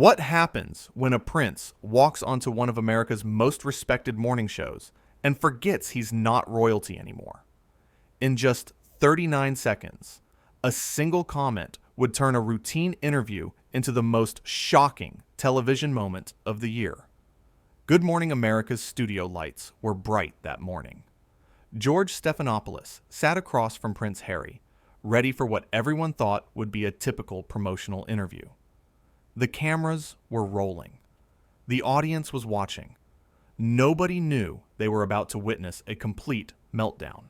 What happens when a prince walks onto one of America's most respected morning shows and forgets he's not royalty anymore? In just 39 seconds, a single comment would turn a routine interview into the most shocking television moment of the year. Good Morning America's studio lights were bright that morning. George Stephanopoulos sat across from Prince Harry, ready for what everyone thought would be a typical promotional interview. The cameras were rolling. The audience was watching. Nobody knew they were about to witness a complete meltdown.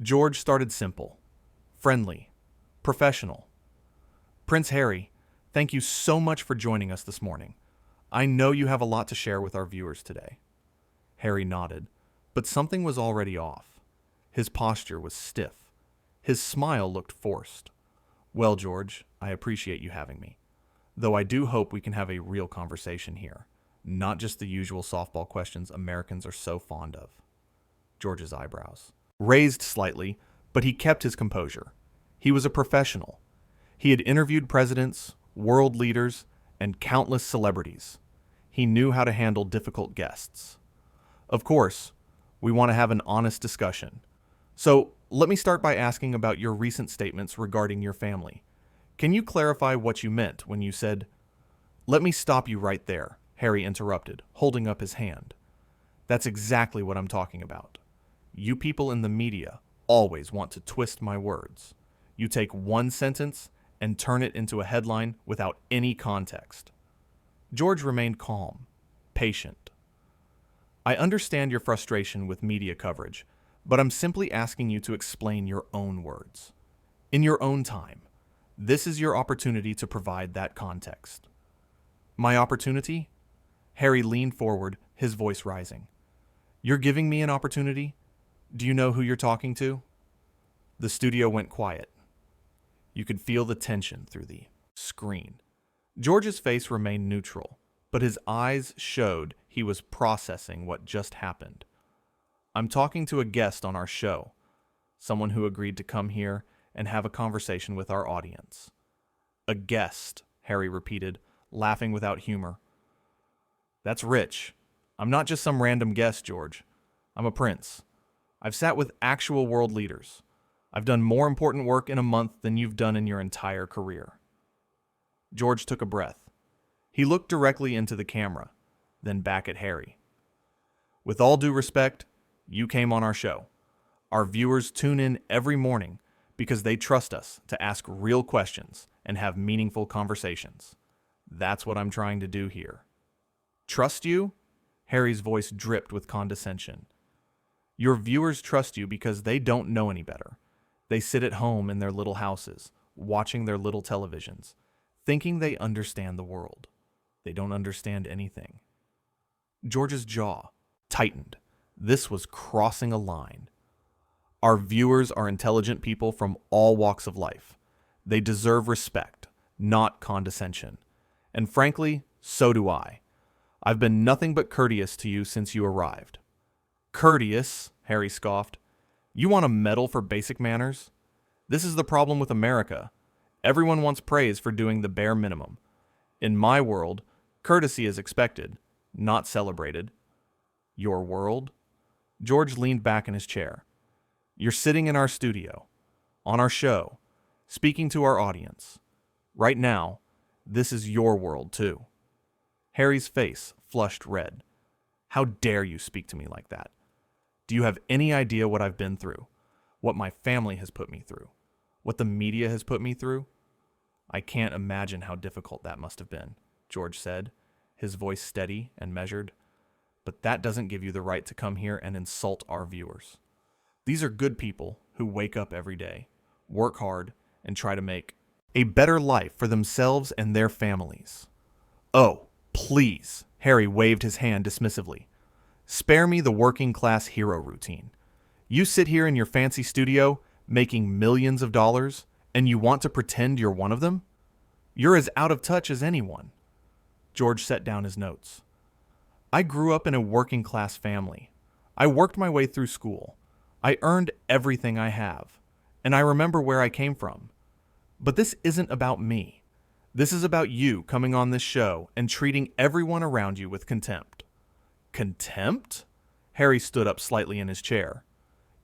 George started simple, friendly, professional. Prince Harry, thank you so much for joining us this morning. I know you have a lot to share with our viewers today. Harry nodded, but something was already off. His posture was stiff. His smile looked forced. Well, George, I appreciate you having me. Though I do hope we can have a real conversation here, not just the usual softball questions Americans are so fond of. George's eyebrows raised slightly, but he kept his composure. He was a professional. He had interviewed presidents, world leaders, and countless celebrities. He knew how to handle difficult guests. Of course, we want to have an honest discussion. So let me start by asking about your recent statements regarding your family. Can you clarify what you meant when you said, "Let me stop you right there," Harry interrupted, holding up his hand. That's exactly what I'm talking about. You people in the media always want to twist my words. You take one sentence and turn it into a headline without any context. George remained calm, patient. I understand your frustration with media coverage, but I'm simply asking you to explain your own words. In your own time. This is your opportunity to provide that context. My opportunity? Harry leaned forward, his voice rising. You're giving me an opportunity? Do you know who you're talking to? The studio went quiet. You could feel the tension through the screen. George's face remained neutral, but his eyes showed he was processing what just happened. I'm talking to a guest on our show, someone who agreed to come here and have a conversation with our audience. A guest, Harry repeated, laughing without humor. That's rich. I'm not just some random guest, George. I'm a prince. I've sat with actual world leaders. I've done more important work in a month than you've done in your entire career. George took a breath. He looked directly into the camera, then back at Harry. With all due respect, you came on our show. Our viewers tune in every morning because they trust us to ask real questions and have meaningful conversations. That's what I'm trying to do here. Trust you? Harry's voice dripped with condescension. Your viewers trust you because they don't know any better. They sit at home in their little houses, watching their little televisions, thinking they understand the world. They don't understand anything. George's jaw tightened. This was crossing a line. Our viewers are intelligent people from all walks of life. They deserve respect, not condescension. And frankly, so do I. I've been nothing but courteous to you since you arrived. Courteous, Harry scoffed. You want a medal for basic manners? This is the problem with America. Everyone wants praise for doing the bare minimum. In my world, courtesy is expected, not celebrated. Your world? George leaned back in his chair. You're sitting in our studio, on our show, speaking to our audience. Right now, this is your world too. Harry's face flushed red. How dare you speak to me like that? Do you have any idea what I've been through? What my family has put me through? What the media has put me through? I can't imagine how difficult that must have been, George said, his voice steady and measured. But that doesn't give you the right to come here and insult our viewers. These are good people who wake up every day, work hard, and try to make a better life for themselves and their families. Oh, please, Harry waved his hand dismissively. Spare me the working class hero routine. You sit here in your fancy studio, making millions of dollars, and you want to pretend you're one of them? You're as out of touch as anyone. George set down his notes. I grew up in a working class family. I worked my way through school. I earned everything I have, and I remember where I came from. But this isn't about me. This is about you coming on this show and treating everyone around you with contempt. Contempt? Harry stood up slightly in his chair.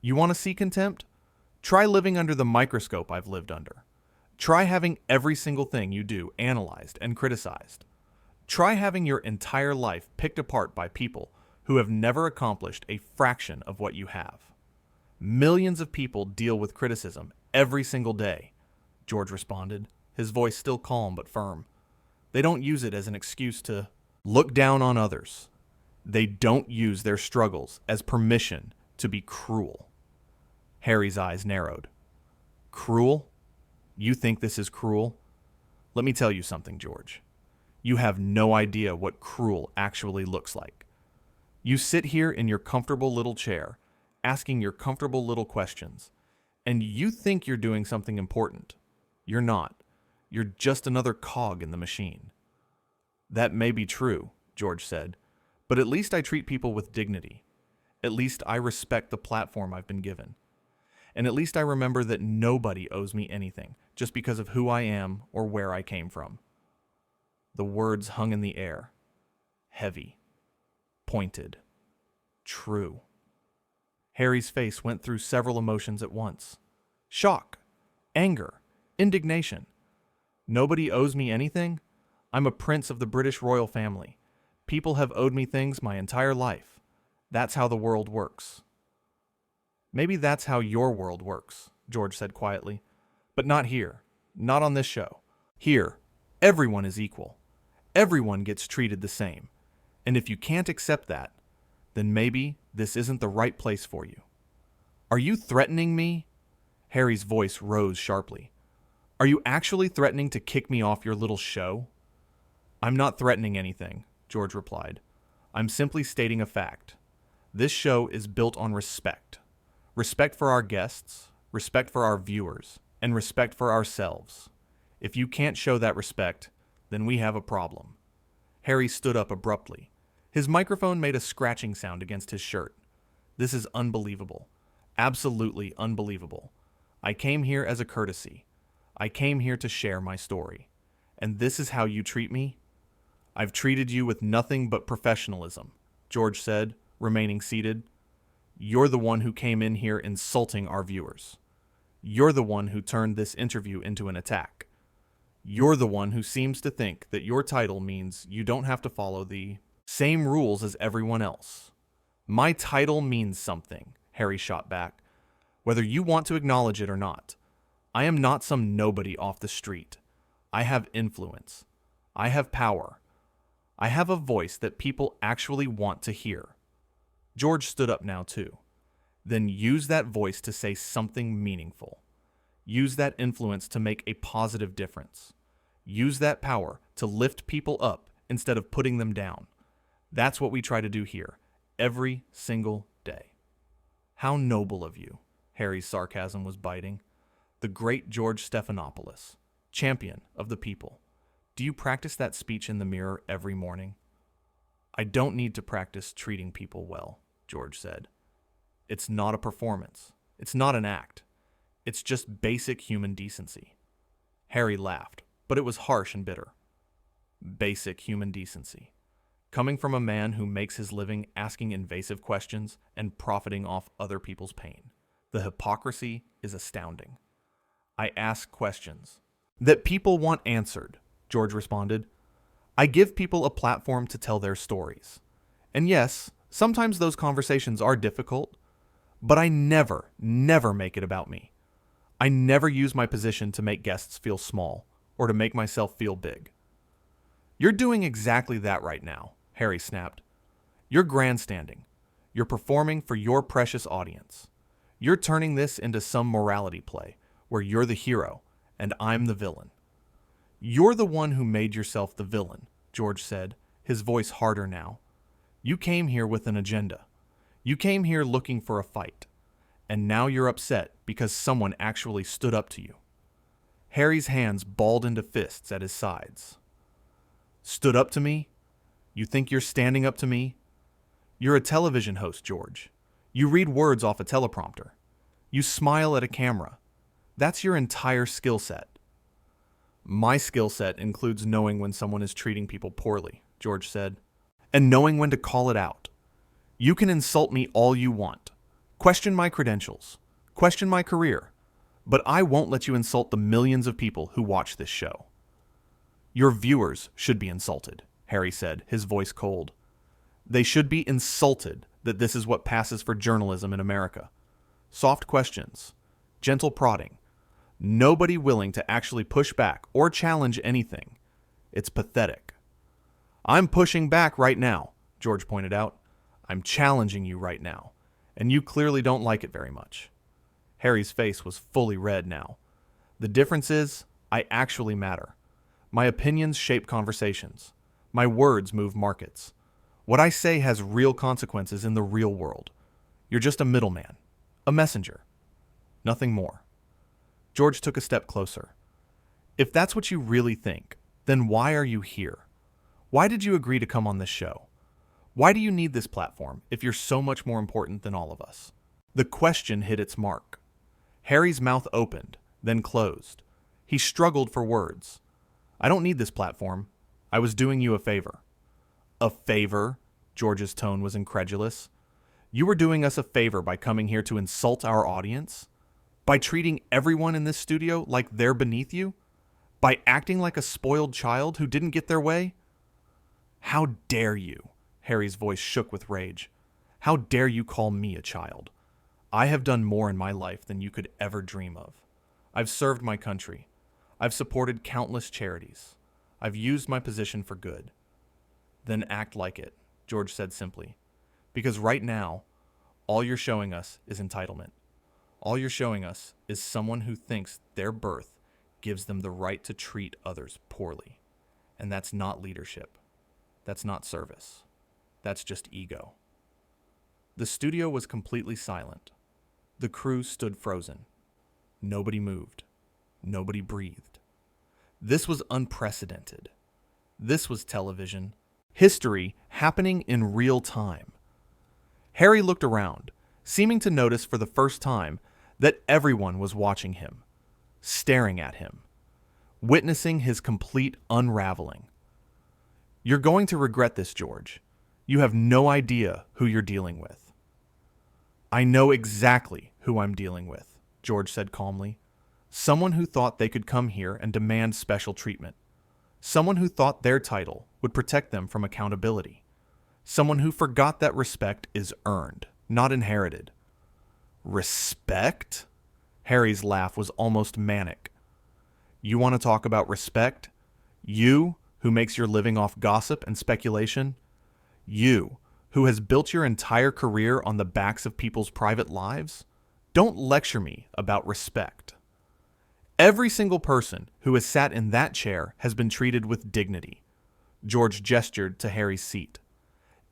You want to see contempt? Try living under the microscope I've lived under. Try having every single thing you do analyzed and criticized. Try having your entire life picked apart by people who have never accomplished a fraction of what you have. Millions of people deal with criticism every single day, George responded, his voice still calm but firm. They don't use it as an excuse to look down on others. They don't use their struggles as permission to be cruel. Harry's eyes narrowed. Cruel? You think this is cruel? Let me tell you something, George. You have no idea what cruel actually looks like. You sit here in your comfortable little chair, asking your comfortable little questions, and you think you're doing something important. You're not. You're just another cog in the machine. That may be true, George said, but at least I treat people with dignity. At least I respect the platform I've been given. And at least I remember that nobody owes me anything just because of who I am or where I came from. The words hung in the air. Heavy. Pointed. True. Harry's face went through several emotions at once. Shock. Anger. Indignation. Nobody owes me anything? I'm a prince of the British royal family. People have owed me things my entire life. That's how the world works. Maybe that's how your world works, George said quietly. But not here. Not on this show. Here, everyone is equal. Everyone gets treated the same. And if you can't accept that, then maybe this isn't the right place for you. Are you threatening me? Harry's voice rose sharply. Are you actually threatening to kick me off your little show? I'm not threatening anything, George replied. I'm simply stating a fact. This show is built on respect. Respect for our guests, respect for our viewers, and respect for ourselves. If you can't show that respect, then we have a problem. Harry stood up abruptly. His microphone made a scratching sound against his shirt. This is unbelievable. Absolutely unbelievable. I came here as a courtesy. I came here to share my story. And this is how you treat me? I've treated you with nothing but professionalism, George said, remaining seated. You're the one who came in here insulting our viewers. You're the one who turned this interview into an attack. You're the one who seems to think that your title means you don't have to follow the same rules as everyone else. My title means something, Harry shot back, whether you want to acknowledge it or not. I am not some nobody off the street. I have influence. I have power. I have a voice that people actually want to hear. George stood up now too. Then use that voice to say something meaningful. Use that influence to make a positive difference. Use that power to lift people up instead of putting them down. That's what we try to do here, every single day. How noble of you, Harry's sarcasm was biting. The great George Stephanopoulos, champion of the people. Do you practice that speech in the mirror every morning? I don't need to practice treating people well, George said. It's not a performance. It's not an act. It's just basic human decency. Harry laughed, but it was harsh and bitter. Basic human decency. Coming from a man who makes his living asking invasive questions and profiting off other people's pain. The hypocrisy is astounding. I ask questions that people want answered, George responded. I give people a platform to tell their stories. And yes, sometimes those conversations are difficult, but I never make it about me. I never use my position to make guests feel small or to make myself feel big. You're doing exactly that right now, Harry snapped. You're grandstanding. You're performing for your precious audience. You're turning this into some morality play where you're the hero and I'm the villain. You're the one who made yourself the villain, George said, his voice harder now. You came here with an agenda. You came here looking for a fight. And now you're upset because someone actually stood up to you. Harry's hands balled into fists at his sides. Stood up to me? You think you're standing up to me? You're a television host, George. You read words off a teleprompter. You smile at a camera. That's your entire skill set. My skill set includes knowing when someone is treating people poorly, George said, and knowing when to call it out. You can insult me all you want. Question my credentials. Question my career. But I won't let you insult the millions of people who watch this show. Your viewers should be insulted, Harry said, his voice cold. They should be insulted that this is what passes for journalism in America. Soft questions, gentle prodding, nobody willing to actually push back or challenge anything. It's pathetic. I'm pushing back right now, George pointed out. I'm challenging you right now, and you clearly don't like it very much. Harry's face was fully red now. The difference is, I actually matter. My opinions shape conversations. My words move markets. What I say has real consequences in the real world. You're just a middleman, a messenger. Nothing more. George took a step closer. If that's what you really think, then why are you here? Why did you agree to come on this show? Why do you need this platform if you're so much more important than all of us? The question hit its mark. Harry's mouth opened, then closed. He struggled for words. I don't need this platform. I was doing you a favor. A favor? George's tone was incredulous. You were doing us a favor by coming here to insult our audience? By treating everyone in this studio like they're beneath you? By acting like a spoiled child who didn't get their way? How dare you? Harry's voice shook with rage. How dare you call me a child? I have done more in my life than you could ever dream of. I've served my country. I've supported countless charities. I've used my position for good. Then act like it, George said simply. Because right now, all you're showing us is entitlement. All you're showing us is someone who thinks their birth gives them the right to treat others poorly. And that's not leadership. That's not service. That's just ego. The studio was completely silent. The crew stood frozen. Nobody moved. Nobody breathed. This was unprecedented. This was television. History happening in real time. Harry looked around, seeming to notice for the first time that everyone was watching him, staring at him, witnessing his complete unraveling. You're going to regret this, George. You have no idea who you're dealing with. I know exactly who I'm dealing with, George said calmly. Someone who thought they could come here and demand special treatment. Someone who thought their title would protect them from accountability. Someone who forgot that respect is earned, not inherited. Respect? Harry's laugh was almost manic. You want to talk about respect? You, who makes your living off gossip and speculation? You, who has built your entire career on the backs of people's private lives? Don't lecture me about respect. Every single person who has sat in that chair has been treated with dignity. George gestured to Harry's seat.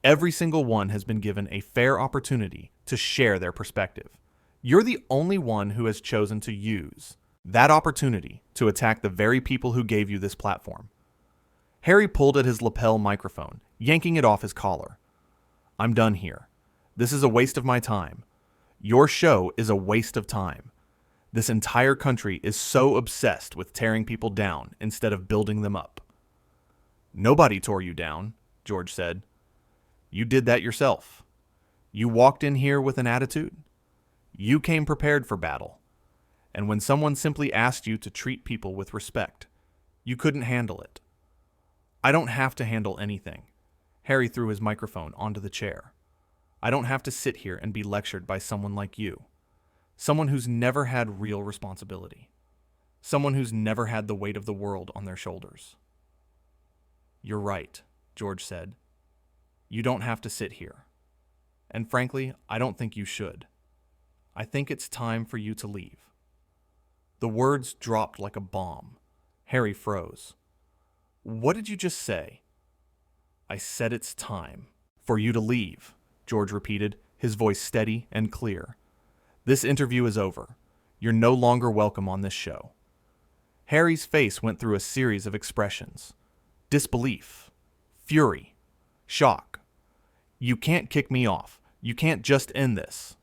Every single one has been given a fair opportunity to share their perspective. You're the only one who has chosen to use that opportunity to attack the very people who gave you this platform. Harry pulled at his lapel microphone, yanking it off his collar. I'm done here. This is a waste of my time. Your show is a waste of time. This entire country is so obsessed with tearing people down instead of building them up. Nobody tore you down, George said. You did that yourself. You walked in here with an attitude. You came prepared for battle. And when someone simply asked you to treat people with respect, you couldn't handle it. I don't have to handle anything. Harry threw his microphone onto the chair. I don't have to sit here and be lectured by someone like you. Someone who's never had real responsibility. Someone who's never had the weight of the world on their shoulders. You're right, George said. You don't have to sit here. And frankly, I don't think you should. I think it's time for you to leave. The words dropped like a bomb. Harry froze. What did you just say? I said it's time for you to leave, George repeated, his voice steady and clear. This interview is over. You're no longer welcome on this show. Harry's face went through a series of expressions. Disbelief, fury, shock. You can't kick me off. You can't just end this.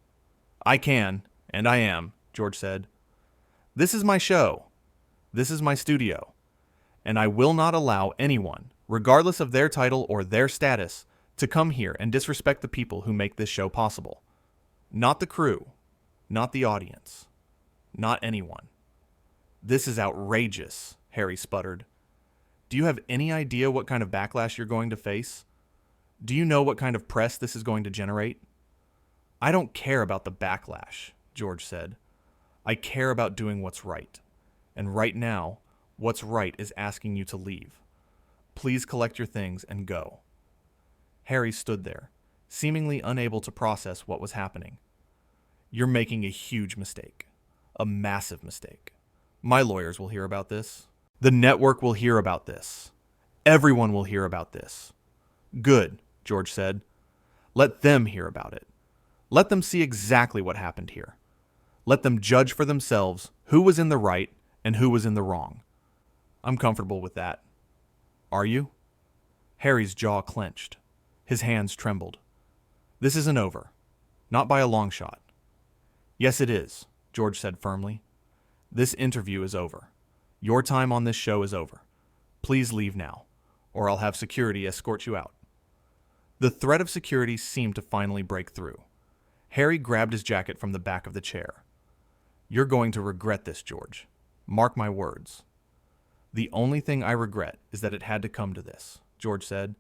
I can, and I am, George said. This is my show. This is my studio. and I will not allow anyone, regardless of their title or their status, to come here and disrespect the people who make this show possible. Not the crew, not the audience, not anyone. This is outrageous, Harry sputtered. Do you have any idea what kind of backlash you're going to face? Do you know what kind of press this is going to generate? I don't care about the backlash, George said. I care about doing what's right. And right now, what's right is asking you to leave. Please collect your things and go. Harry stood there, seemingly unable to process what was happening. You're making a huge mistake. A massive mistake. My lawyers will hear about this. The network will hear about this. Everyone will hear about this. Good, George said. Let them hear about it. Let them see exactly what happened here. Let them judge for themselves who was in the right and who was in the wrong. I'm comfortable with that. Are you? Harry's jaw clenched. His hands trembled. This isn't over. Not by a long shot. Yes, it is, George said firmly. This interview is over. Your time on this show is over. Please leave now, or I'll have security escort you out. The threat of security seemed to finally break through. Harry grabbed his jacket from the back of the chair. You're going to regret this, George. Mark my words. The only thing I regret is that it had to come to this, George said.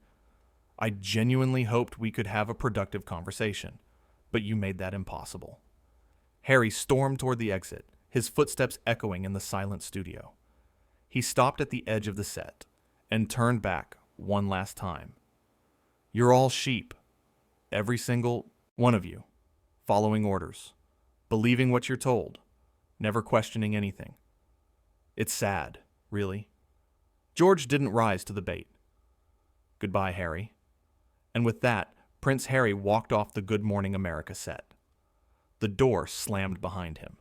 I genuinely hoped we could have a productive conversation, but you made that impossible. Harry stormed toward the exit, his footsteps echoing in the silent studio. He stopped at the edge of the set and turned back one last time. You're all sheep. Every single one of you. Following orders. Believing what you're told. Never questioning anything. It's sad, really. George didn't rise to the bait. Goodbye, Harry. And with that, Prince Harry walked off the Good Morning America set. The door slammed behind him.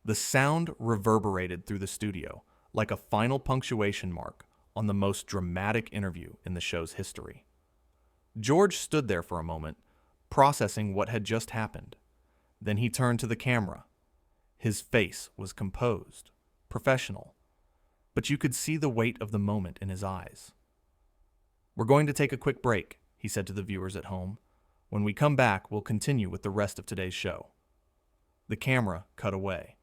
The sound reverberated through the studio like a final punctuation mark on the most dramatic interview in the show's history. George stood there for a moment, processing what had just happened. Then he turned to the camera. His face was composed, professional, but you could see the weight of the moment in his eyes. We're going to take a quick break, he said to the viewers at home. When we come back, we'll continue with the rest of today's show. The camera cut away,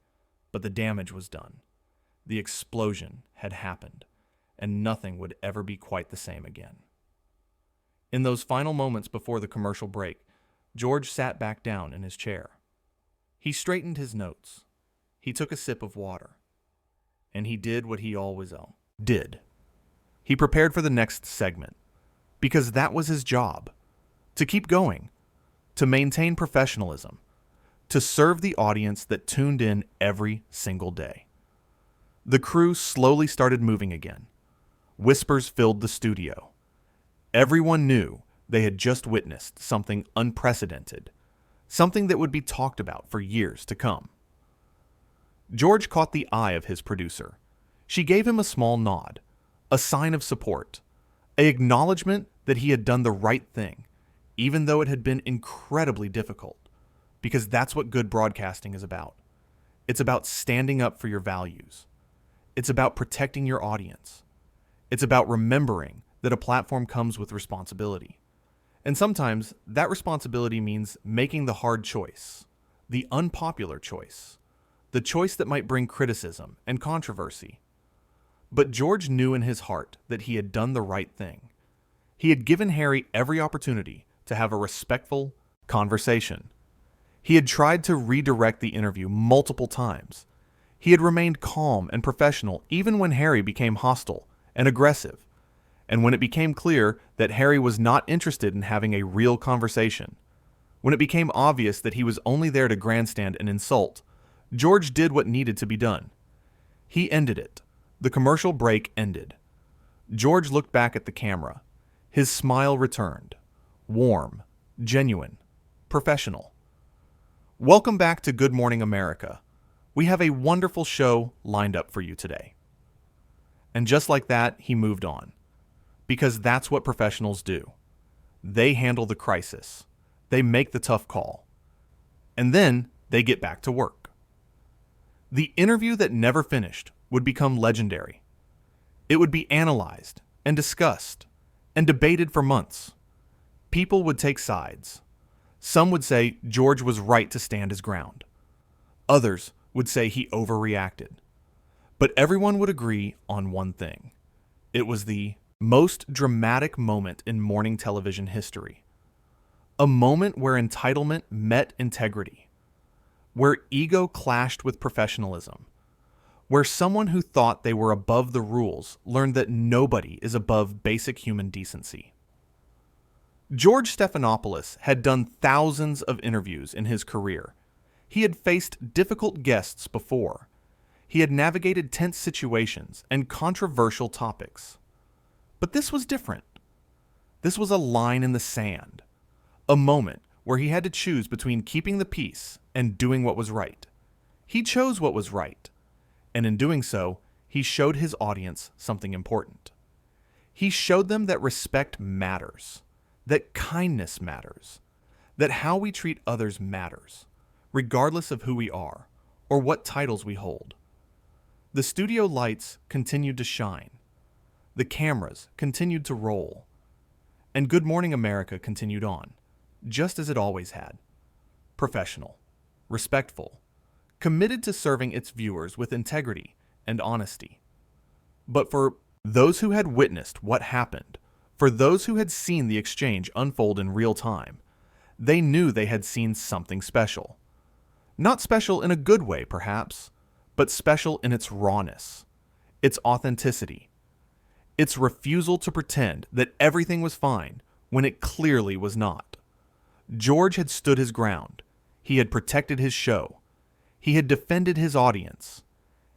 but the damage was done. The explosion had happened, and nothing would ever be quite the same again. In those final moments before the commercial break, George sat back down in his chair. He straightened his notes. He took a sip of water. And he did what he always did. He prepared for the next segment, because that was his job. To keep going. To maintain professionalism. To serve the audience that tuned in every single day. The crew slowly started moving again. Whispers filled the studio. Everyone knew they had just witnessed something unprecedented, something that would be talked about for years to come. George caught the eye of his producer. She gave him a small nod, a sign of support, an acknowledgement that he had done the right thing, even though it had been incredibly difficult, because that's what good broadcasting is about. It's about standing up for your values. It's about protecting your audience. It's about remembering that a platform comes with responsibility. And sometimes that responsibility means making the hard choice, the unpopular choice, the choice that might bring criticism and controversy. But George knew in his heart that he had done the right thing. He had given Harry every opportunity to have a respectful conversation. He had tried to redirect the interview multiple times. He had remained calm and professional even when Harry became hostile and aggressive, and when it became clear that Harry was not interested in having a real conversation. When it became obvious that he was only there to grandstand and insult, George did what needed to be done. He ended it. The commercial break ended. George looked back at the camera. His smile returned. Warm, genuine, professional. Welcome back to Good Morning America. We have a wonderful show lined up for you today. And just like that, he moved on. Because that's what professionals do. They handle the crisis. They make the tough call. And then they get back to work. The interview that never finished would become legendary. It would be analyzed and discussed and debated for months. People would take sides. Some would say George was right to stand his ground. Others would say he overreacted. But everyone would agree on one thing. It was the most dramatic moment in morning television history. A moment where entitlement met integrity, where ego clashed with professionalism, where someone who thought they were above the rules learned that nobody is above basic human decency. George Stephanopoulos had done thousands of interviews in his career. He had faced difficult guests before. He had navigated tense situations and controversial topics. But this was different. This was a line in the sand, a moment where he had to choose between keeping the peace and doing what was right. He chose what was right, and in doing so, he showed his audience something important. He showed them that respect matters, that kindness matters, that how we treat others matters, regardless of who we are or what titles we hold. The studio lights continued to shine. The cameras continued to roll. And Good Morning America continued on, just as it always had. Professional, respectful, committed to serving its viewers with integrity and honesty. But for those who had witnessed what happened, for those who had seen the exchange unfold in real time, they knew they had seen something special. Not special in a good way, perhaps, but special in its rawness, its authenticity, its refusal to pretend that everything was fine when it clearly was not. George had stood his ground. He had protected his show. He had defended his audience.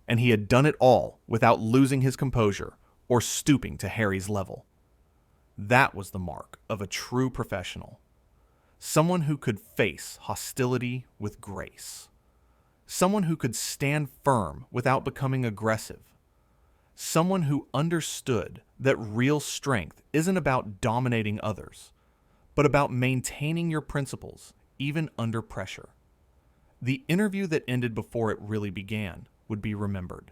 And he had done it all without losing his composure or stooping to Harry's level. That was the mark of a true professional. Someone who could face hostility with grace. Someone who could stand firm without becoming aggressive. Someone who understood that real strength isn't about dominating others, but about maintaining your principles even under pressure. The interview that ended before it really began would be remembered,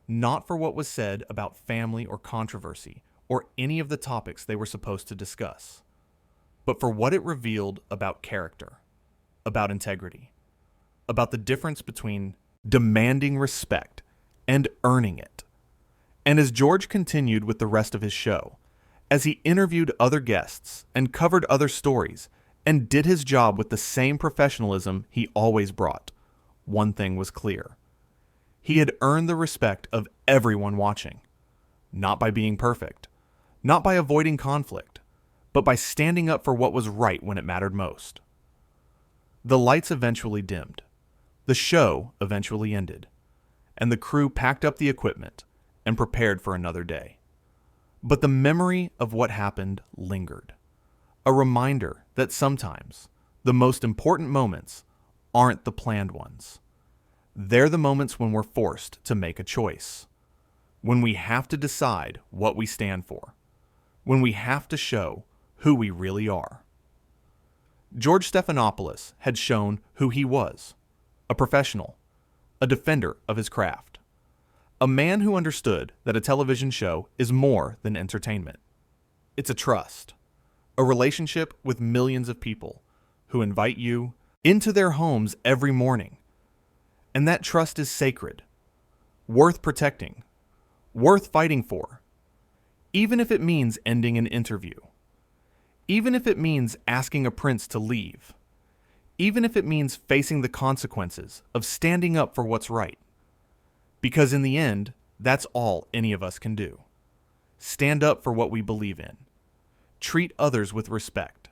not for what was said about family or controversy or any of the topics they were supposed to discuss, but for what it revealed about character, about integrity, about the difference between demanding respect and earning it. And as George continued with the rest of his show, as he interviewed other guests and covered other stories and did his job with the same professionalism he always brought, one thing was clear. He had earned the respect of everyone watching, not by being perfect, not by avoiding conflict, but by standing up for what was right when it mattered most. The lights eventually dimmed. The show eventually ended, and the crew packed up the equipment and prepared for another day. But the memory of what happened lingered, a reminder that sometimes the most important moments aren't the planned ones. They're the moments when we're forced to make a choice, when we have to decide what we stand for, when we have to show who we really are. George Stephanopoulos had shown who he was, a professional, a defender of his craft, a man who understood that a television show is more than entertainment. It's a trust, a relationship with millions of people who invite you into their homes every morning. And that trust is sacred, worth protecting, worth fighting for, even if it means ending an interview, even if it means asking a prince to leave, even if it means facing the consequences of standing up for what's right. Because in the end, that's all any of us can do. Stand up for what we believe in. Treat others with respect.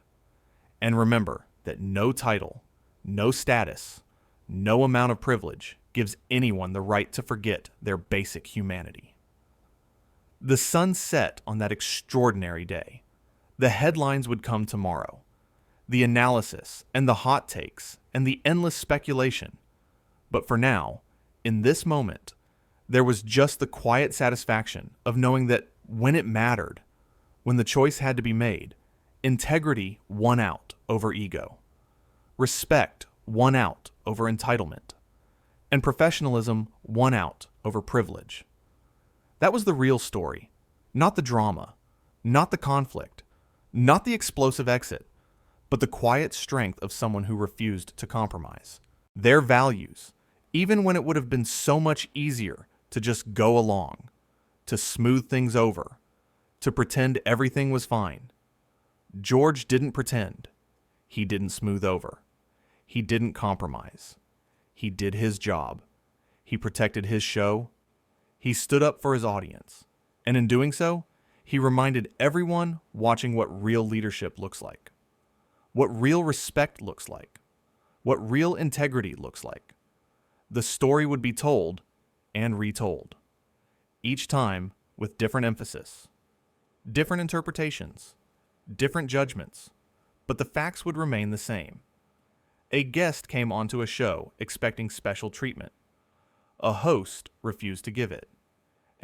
And remember that no title, no status, no amount of privilege gives anyone the right to forget their basic humanity. The sun set on that extraordinary day. The headlines would come tomorrow. The analysis and the hot takes and the endless speculation. But for now, in this moment, there was just the quiet satisfaction of knowing that when it mattered, when the choice had to be made, integrity won out over ego. Respect won out over entitlement. And professionalism won out over privilege. That was the real story, not the drama, not the conflict, not the explosive exit, but the quiet strength of someone who refused to compromise. Their values, even when it would have been so much easier to just go along, to smooth things over, to pretend everything was fine. George didn't pretend. He didn't smooth over. He didn't compromise. He did his job. He protected his show. He stood up for his audience. And in doing so, he reminded everyone watching what real leadership looks like, what real respect looks like, what real integrity looks like. The story would be told and retold, each time with different emphasis, different interpretations, different judgments, but the facts would remain the same. A guest came onto a show expecting special treatment. A host refused to give it.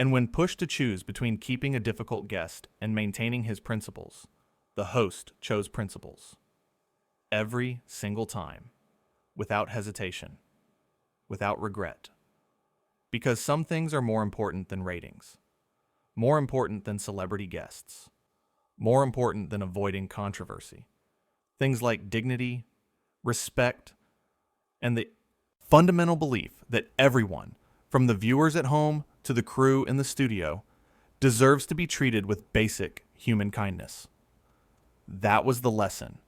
And when pushed to choose between keeping a difficult guest and maintaining his principles, the host chose principles. Every single time, without hesitation, without regret. Because some things are more important than ratings, more important than celebrity guests, more important than avoiding controversy. Things like dignity, respect, and the fundamental belief that everyone, from the viewers at home to the crew in the studio, deserves to be treated with basic human kindness. That was the lesson.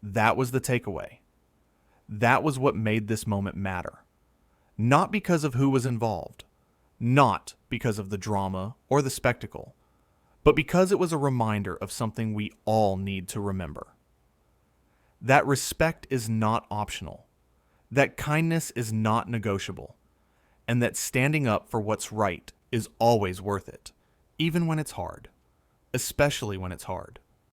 That was the takeaway. That was what made this moment matter. Not because of who was involved, not because of the drama or the spectacle, but because it was a reminder of something we all need to remember. That respect is not optional, that kindness is not negotiable, and that standing up for what's right is always worth it, even when it's hard, especially when it's hard.